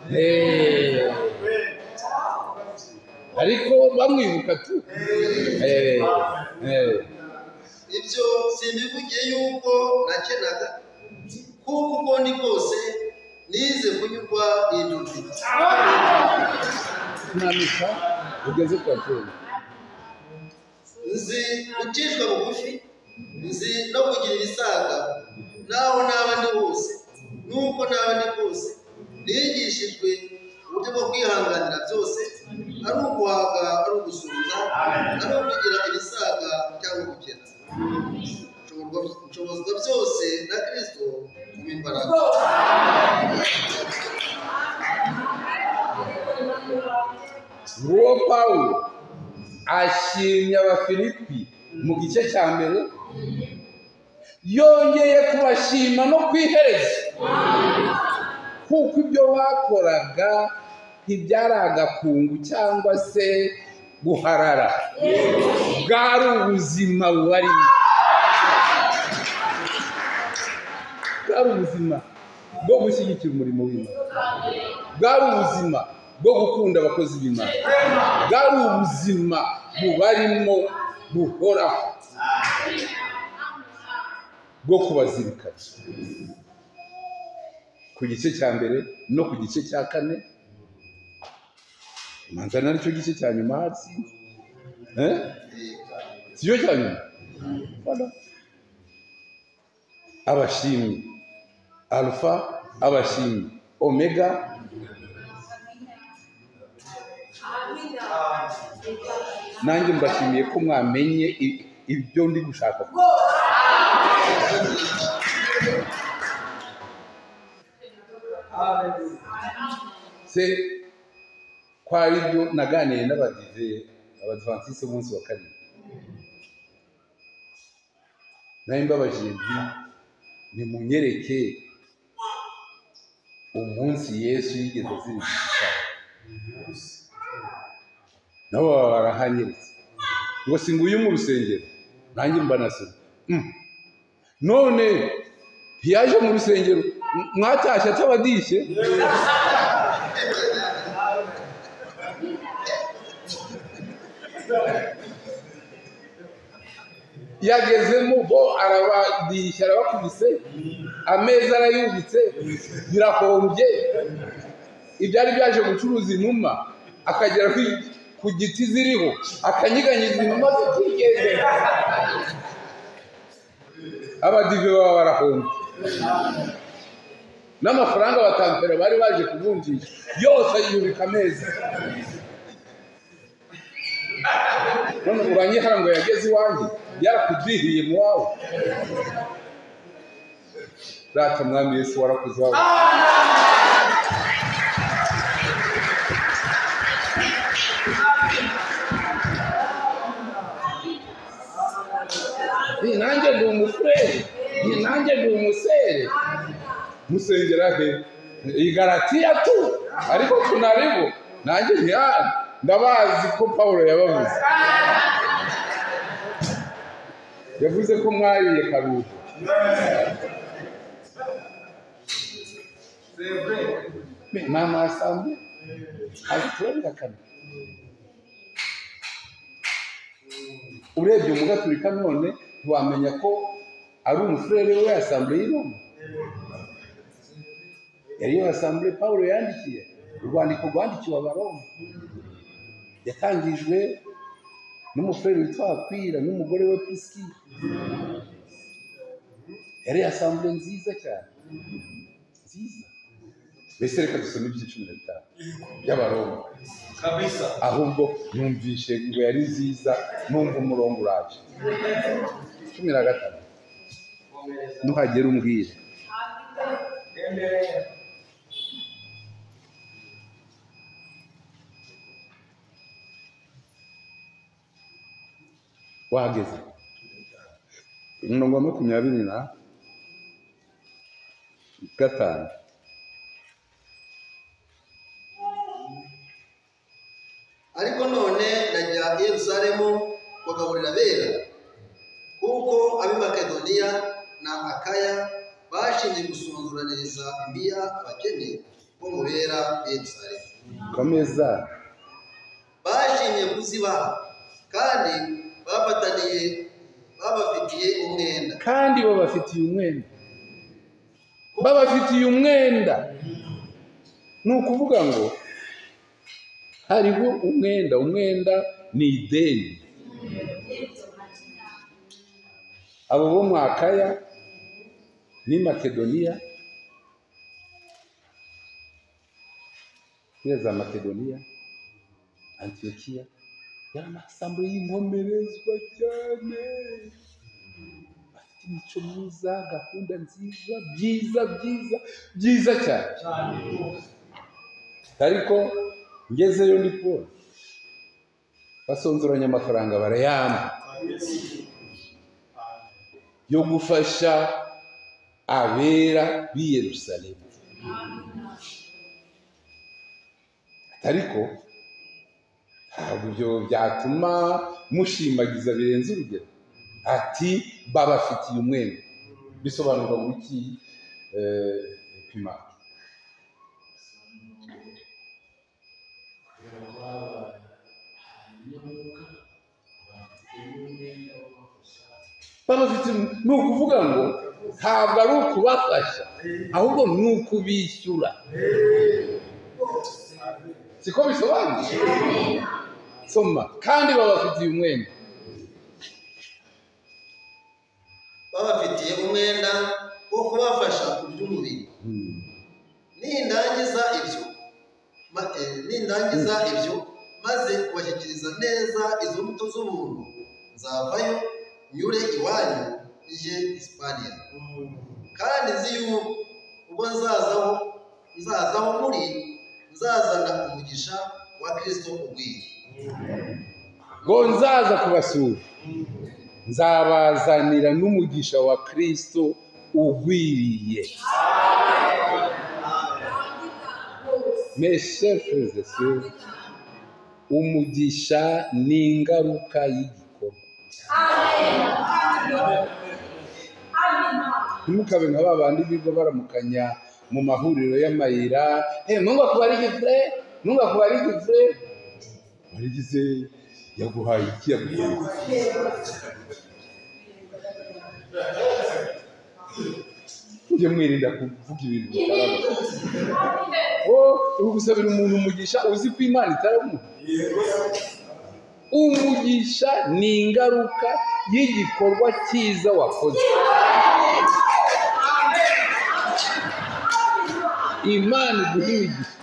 S1: bamwibuka tu.
S2: ibyo simbivugiye yuko nakenaga kuko uko ndi kose nize kunyurwa n'ibyo mfite.
S1: Mwamika ugeze kwa Paul.
S2: Nzi gucishwa bugufi, nzi no kugira ibisaga naho naba ndi hose nuko naba ndi hose. Nigishijwe uburyo bwo kwihanganira byose, ari uguhaga, ari ugusubiza, ari ukugira ibisaga cyangwa gukena. Nshobozwa byose na Kristo mu imbaraga.
S1: Uwo Pawulo ashimye Abafilipi mu gice cya mbere, yongeye kubashima no kwihereza, kuko ibyo bakoraga ntibyari agakungu cyangwa se guharara, bwari ubuzima bubarimo, bwari ubuzima bwo gushyigikira umurimo w'Imana, bwari ubuzima bwo gukunda abakozi b'Imana, bwari ubuzima bubarimo buhoraho bwo kubazirikana. Ku gice cya mbere no ku gice cya kane, manzana aricyo gice cya nyuma hasi, sicyo cya nyuma. Abashimye Alpha, abashimye Omega, nanjye mbashimiye ko mwamenye ibyo ndi gushaka. Se kwari byo naganiye n'abadivantiste b'umunsi wa kabiri, nayo mbabajije nti nimunyereke umunsi Yesu yigeze azirigisha, nabo barahanyeretse ngo singuye mu rusengero, nanjye mba nasoma none ntiyaje mu rusengero, mwatashye atabadishye. Yagezemo bo arabadishya, arabakubise, ameza arayubitse, birahombye. Ibyari byaje gucuruza inuma, akagera ku giti ziriho, akanyiganyiza inuma zikigendera. Abadive baba barahombye, n'amafaranga batampera bari baje kuvunjisha yose yubika ameza. None uranyihara ngo yageze iwanjye, yarakudiriye mu wawe. Rata mwami Yesu warakoze wawe. Nanjye ndi umufurere, nanjye ndi umusere. Musengera he? Igalatiya tu, ariko tunaribo. Nanjye ndabazi ko Pawulo yabavuze. Yavuze ko mwariye karuhuko. Mama asambe aziturabira kane. Urebye mu Gatolika none ntiwamenya ko ari umufurere we asamble y'Iroma. Yari yo asamble Pawulo yandikiye, urwandiko rwandikiwe Abaroma, yatangijwe n'umufurere witwa Akwila n'umugore we Piski. Yari asamble nziza cyane, nziza. Mbese reka dusome ibice 15 by'Abaroma kabisa, ahubwo numvishe ngo yari nziza, numva umurongo uraje 15. Nuhagera umbwire. Wageze umurongo wa 25.
S2: Ariko none najya i Yerusalemu kugaburira abera, kuko ab'i Makedoniya na Akaya bashinzwe gusunzuraniriza imbiya abakene bo mu bera i Yerusalemu.
S1: Komeza.
S2: bashimye kuzibaha kandi babafitiye umwenda.
S1: Kandi babafitiye umwenda. Ni ukuvuga ngo hariho umwenda ni ideni. Abo bo mu Akaya ni Makedoniya, za Makedoniya, Antiyokiya, yari amasambure y'inkomerezwa cyane, bafite imico myiza, gahunda nziza, byiza cyane. Ariko ngezeyo ndi kubona basonzoranya amafaranga barayampa yo gufasha abera b'i Yerusalemu. Ariko ntabwo ibyo byatuma mushimagiza birenze urugero. Ati babafitiye umwenda. Bisobanurwa mu iki pima? Ni ukuvuga ngo ntabwo ari ukubafasha, ahubwo ni ukubishyura. Siko bisobanuye? Soma. Kandi babafitiye umwenda.
S2: Babafitiye umwenda wo kubafasha ku by'umubiri. Nindangiza ibyo maze kubashyikiriza neza izo mbuto z'ubuntu, nzavayo nyure iwanyu nje Hispaniya. Kandi nzi yuko ubwo nzazaho muri nzazana umugisha wa Kristo ugwiriye.
S1: Ngo nzaza kubasura, nzabazanira n'umugisha wa Kristo ugwiriye. Mes chers frères et sœurs, umugisha ni ingaruka y'igikorwa. Ntimukabe nka babandi biga baramukanya mu mahuriro y'amayira, ntunga kubarige frère, warigize yaguhaye iki? Ujye mwirinda kuvuga ibintu bitarabaho. Uri gusabira umuntu umugisha uzi ko Imana itaramuha. Umugisha ni ingaruka y'igikorwa cyiza wakoze. Imana iguha imigisha,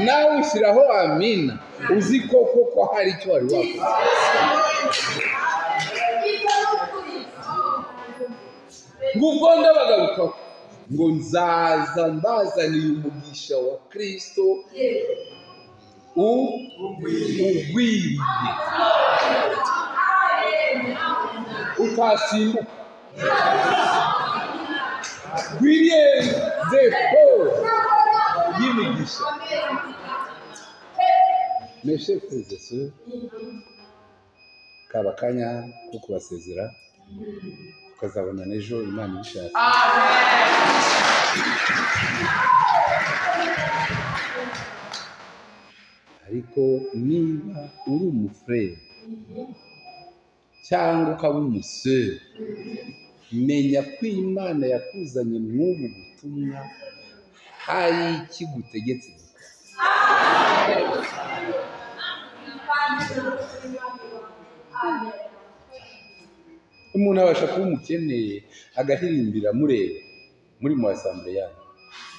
S1: nawe ushyiraho amina, uzi ko hari icyo wari wakoze. Ngubwo ndabagarukaho ngo nzaza mbazaniye umugisha wa Kristo ugwiriye, utasimbuka. Gwiriye depo y'imigisha. Mes chers frères et sœurs, kaba kanya ko kubasezera, tukazabonana ejo Imana ibishatse. Ariko niba uri umufrere cyangwa ukaba umusore, menya ko Imana yakuzanye mw'ubu butumwa hari ikigutegetse. Umuntu abasha kuba umukene agahirimbira mureba muri mu asambure yayo.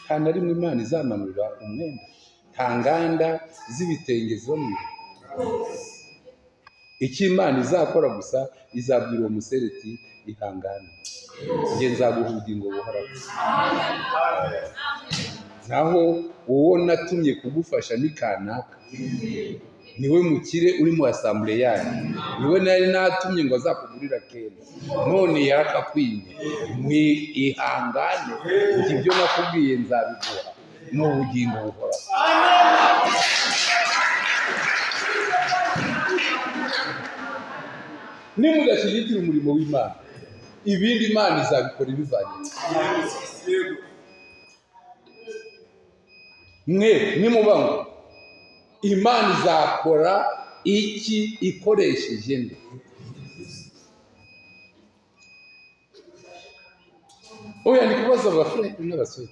S1: Nta na rimwe Imana izamanura umwenda, nta nganda z'ibitenge ziba mu ijuru. Icyo Imana izakora gusa, izabwira uwo musore iti ihangane, njye nzaguha ubugingo buhoraho. Naho uwo natumye kugufasha ni kanaka, niwe mukire uri mu asambure yayo, niwe nari natumye ngo azakugurira kera, none yarakakwimye. Ihangane, njye ibyo nakubwiye nzabiguha mu bugingo buhoraho. Nimudashyigikira umurimo w'Imana, ibindi Imana izabikora ibivanye. Mwe nimuba ngo Imana izakora iki ikoresheje nde? Oya ni kubaza abafure n'abasore.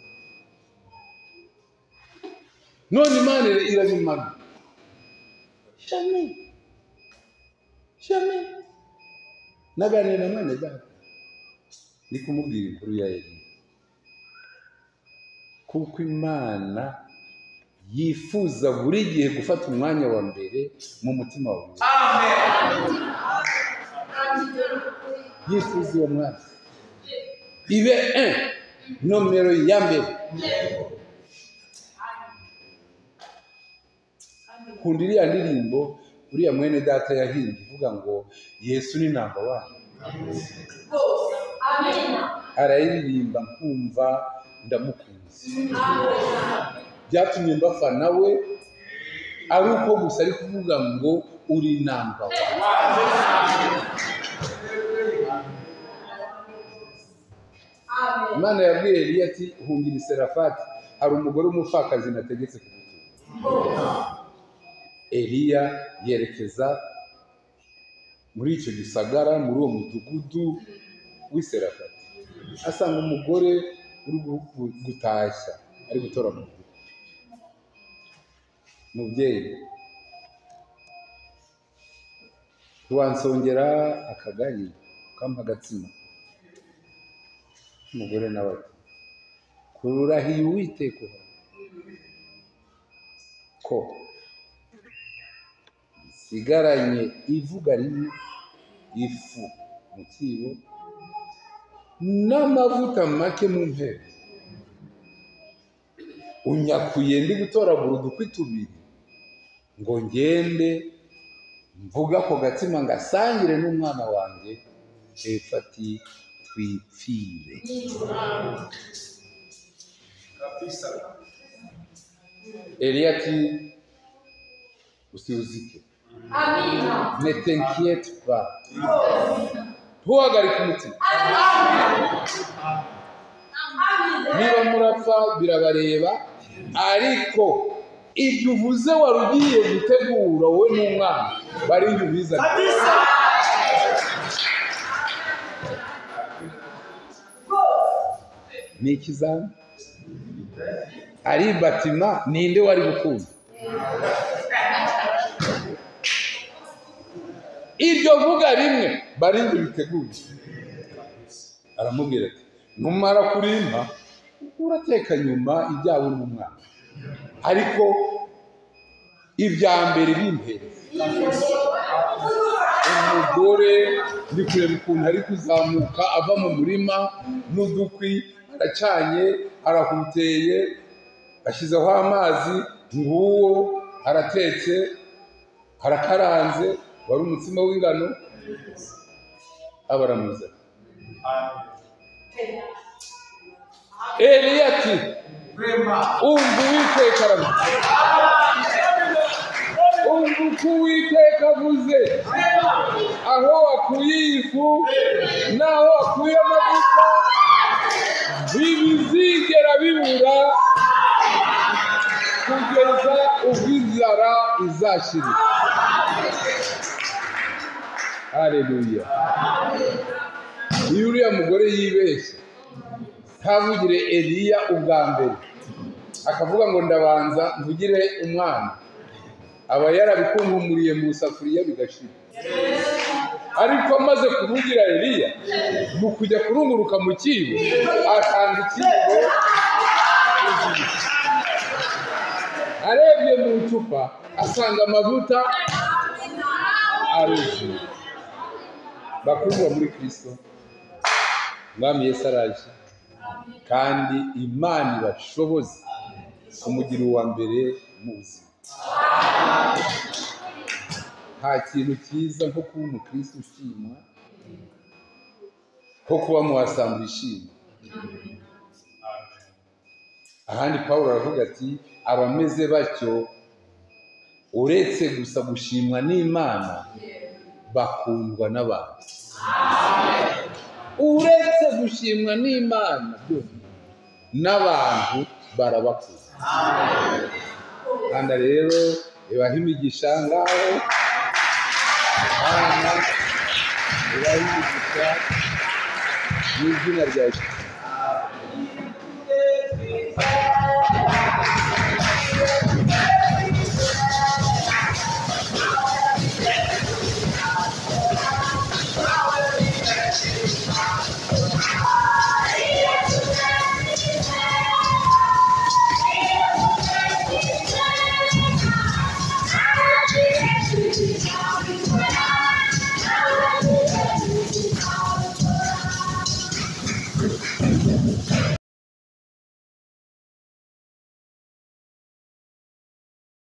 S1: None Imana irabimana. Jamais. Naganira na mwene data. Ni kumubwira inkuru ya Eliya. Kuko Imana yifuza buri gihe gufata umwanya wa mbere mu mutima wawe. Amen. Yifuza uwo mwanya. Ibe nomero ya mbere. Kundi iriya ndirimbo uriya mwene data yahimbye ivuga ngo Yesu ni number 1. Amen. Arayiririmba nkumva ndamukunze. Byatumye mbafana we ari uko gusa ari kuvuga ngo uri number 1. Imana yabwiye Eliya ati hungira Serafati, hari umugore w'umupfakazi nategetse kugutura. Eliya yerekeza muri icyo gisagara, muri uwo mudugudu w'Iserafati, asanga umugore uri gutashya ari gutora mu rugo. Mubyeyi, wansongera akagari ukampa agatsima. Umugore nawe ati kururahiye Uwiteka ko sigaranye ivuga rimwe ifu mu kibo n'amavuta make mu mpera, unyakuye ndi gutoragura udukwi tubiri ngo ngende mvuga ko gatsima ngasangire n'umwana wanjye hepfo ati twipfire. Eliya ati usiuzike. Amina. Ne t'inquiète pas. Ntuhagarike umutima. Niba murapfa birabareba, ariko ibyo uvuze wari ugiye gutegura wowe n'umwana bari ubizana. Ni ikizami. Ari batima ninde wari gukunda? Iryo vuga rimwe barindi biteguye. Aramubwira ati numara kurimpa urateka nyuma ibyawe n'umwana, ariko ibya mbere bimpere. Umugore ndi kureba ukuntu ari kuzamuka ava mu murima n'udukwi, aracanye, arahuteye, ashyizeho amazi, nguwo aratetse, arakaranze, wari umutsima w'ingano, abaramuza. Eliya ati umva Uwiteka aravuze, umva uko Uwiteka avuze, aho wakuye ifu n'aho wakuye amavuta ntibizigera bibura kugeza ubwo inzara izashira. Haleluya. Iyo uriya mugore yibeshye ntavugire Eliya ubwa mbere akavuga ngo ndabanza mvugire umwana, aba yarabikunkumuriye mu safuriya bigashira. Ariko amaze kuvugira Eliya mu kujya kurunguruka mu kibo, atanga ikibo, arebye mu icupa asanga amavuta aruzuye. Bakundwa muri Kristo, Mwami Yesu araje, kandi Imana ibashoboze kumugira uwa mbere mu buzima. Nta kintu cyiza nko kuba umukristo ushimwa, nko kuba mu wasanga ishimwa. Ahandi Pawulo aravuga ati abameze batyo uretse gusa gushimwa n'Imana bakundwa n'abantu. Uretse gushimwa n'Imana n'abantu barabakunda. Kandi rero ibaha imigisha ngaho Mana irahinduka mu izina rya Yesu.